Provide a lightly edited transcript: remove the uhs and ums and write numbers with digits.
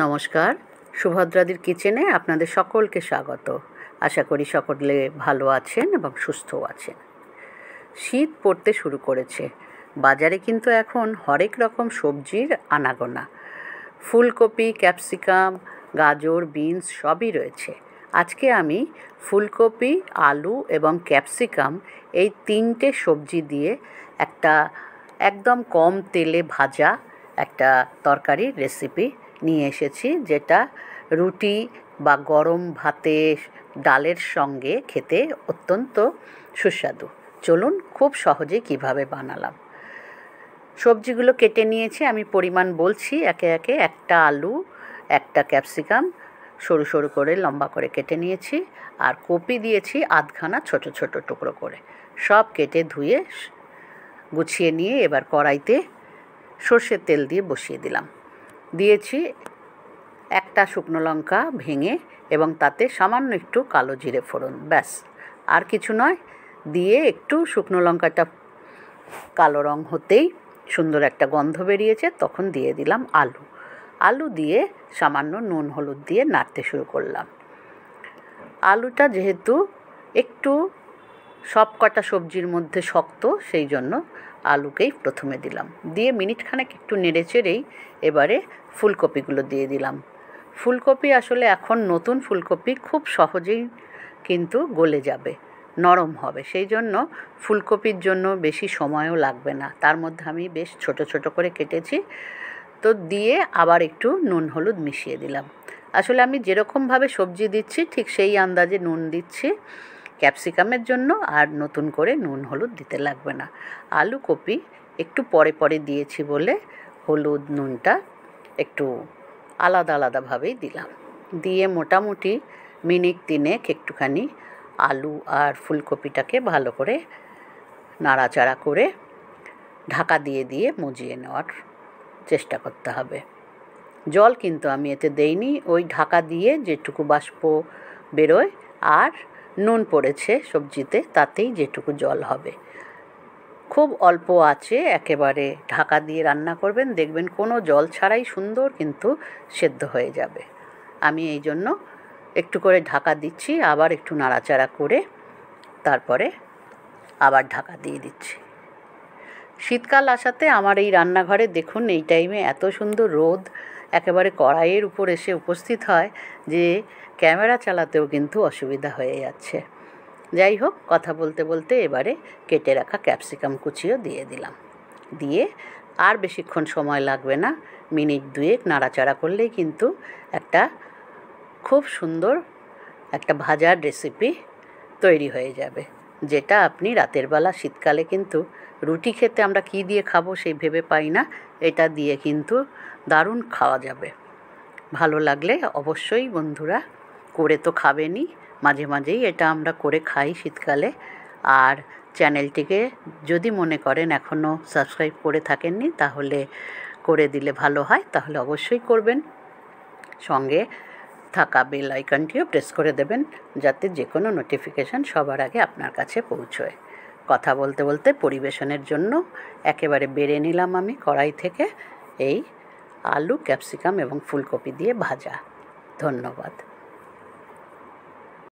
নমস্কার, সুভদ্রাদির কিচেনে আপনাদের সকলকে স্বাগত। আশা করি সকলে ভালো আছেন এবং সুস্থও আছেন। শীত পড়তে শুরু করেছে। বাজারে কিন্তু এখন হরেক রকম সবজির আনাগোনা। ফুলকপি, ক্যাপসিকাম, গাজর, বিনস সবই রয়েছে। আজকে আমি ফুলকপি, আলু এবং ক্যাপসিকাম এই তিনটে সবজি দিয়ে একটা একদম কম তেলে ভাজা একটা তরকারির রেসিপি নিয়ে এসেছি, যেটা রুটি বা গরম ভাতে ডালের সঙ্গে খেতে অত্যন্ত সুস্বাদু। চলুন খুব সহজে কিভাবে বানালাম। সবজিগুলো কেটে নিয়েছি, আমি পরিমাণ বলছি একে একে। একটা আলু, একটা ক্যাপসিকাম সরু সরু করে লম্বা করে কেটে নিয়েছি, আর কপি দিয়েছি আধখানা ছোট ছোট টুকরো করে। সব কেটে ধুয়ে গুছিয়ে নিয়ে এবার কড়াইতে সর্ষের তেল দিয়ে বসিয়ে দিলাম। দিয়েছি একটা শুকনো লঙ্কা ভেঙে এবং তাতে সামান্য একটু কালো জিরে ফোড়ন, ব্যাস আর কিছু নয়। দিয়ে একটু শুকনো লঙ্কাটা কালো রং হতেই সুন্দর একটা গন্ধ বেরিয়েছে, তখন দিয়ে দিলাম আলু দিয়ে সামান্য নুন হলুদ দিয়ে নাড়তে শুরু করলাম। আলুটা যেহেতু একটু সব কটা সবজির মধ্যে শক্ত, সেই জন্য আলুকেই প্রথমে দিলাম। দিয়ে মিনিটখানেক একটু নেড়ে চেড়েই এবারে ফুলকপিগুলো দিয়ে দিলাম। ফুলকপি আসলে এখন নতুন ফুলকপি খুব সহজেই কিন্তু গলে যাবে, নরম হবে, সেই জন্য ফুলকপির জন্য বেশি সময়ও লাগবে না। তার মধ্যে আমি বেশ ছোট ছোট করে কেটেছি, তো দিয়ে আবার একটু নুন হলুদ মিশিয়ে দিলাম। আসলে আমি যেরকমভাবে সবজি দিচ্ছি ঠিক সেই আন্দাজে নুন দিচ্ছি ক্যাপসিকামের জন্য, আর নতুন করে নুন হলুদ দিতে লাগবে না। আলু কপি একটু পরে পরে দিয়েছি বলে হলুদ নুনটা একটু আলাদা আলাদাভাবেই দিলাম। দিয়ে মোটামুটি মিনিট তিনেক একটুখানি আলু আর ফুলকপিটাকে ভালো করে নাড়াচাড়া করে ঢাকা দিয়ে দিয়ে মজিয়ে নেওয়ার চেষ্টা করতে হবে। জল কিন্তু আমি এতে দেইনি, ওই ঢাকা দিয়ে যেটুকু বাষ্প বেরোয় আর নুন পড়েছে সবজিতে, তাতেই যেটুকু জল হবে। খুব অল্প আঁচে একেবারে ঢাকা দিয়ে রান্না করবেন, দেখবেন কোনো জল ছাড়াই সুন্দর কিন্তু সেদ্ধ হয়ে যাবে। আমি এই জন্য একটু করে ঢাকা দিচ্ছি, আবার একটু নাড়াচাড়া করে তারপরে আবার ঢাকা দিয়ে দিচ্ছি। শীতকাল আসাতে আমার এই রান্নাঘরে দেখুন এই টাইমে এত সুন্দর রোদ একেবারে কড়াইয়ের উপর এসে উপস্থিত হয় যে ক্যামেরা চালাতেও কিন্তু অসুবিধা হয়ে যাচ্ছে। যাই হোক, কথা বলতে বলতে এবারে কেটে রাখা ক্যাপসিকাম কুচিও দিয়ে দিলাম। দিয়ে আর বেশিক্ষণ সময় লাগবে না, মিনিট দুয়েক নাড়াচাড়া করলেই কিন্তু একটা খুব সুন্দর একটা ভাজার রেসিপি তৈরি হয়ে যাবে, যেটা আপনি রাতের বেলা শীতকালে কিন্তু রুটি খেতে আমরা কী দিয়ে খাবো সেই ভেবে পাই না, এটা দিয়ে কিন্তু দারুণ খাওয়া যাবে। ভালো লাগলে অবশ্যই বন্ধুরা করে তো খাবেনই, মাঝে মাঝেই এটা আমরা করে খাই শীতকালে। আর চ্যানেলটিকে যদি মনে করেন এখনও সাবস্ক্রাইব করে থাকেননি, তাহলে করে দিলে ভালো হয়, তাহলে অবশ্যই করবেন। সঙ্গে থাকা বেল আইকনটিও প্রেস করে দেবেন, যাতে যে কোনো নোটিফিকেশান সবার আগে আপনার কাছে পৌঁছয়। কথা বলতে বলতে পরিবেশনের জন্য একেবারে বেড়ে নিলাম আমি কড়াই থেকে এই আলু, ক্যাপসিকাম এবং ফুলকপি দিয়ে ভাজা। ধন্যবাদ।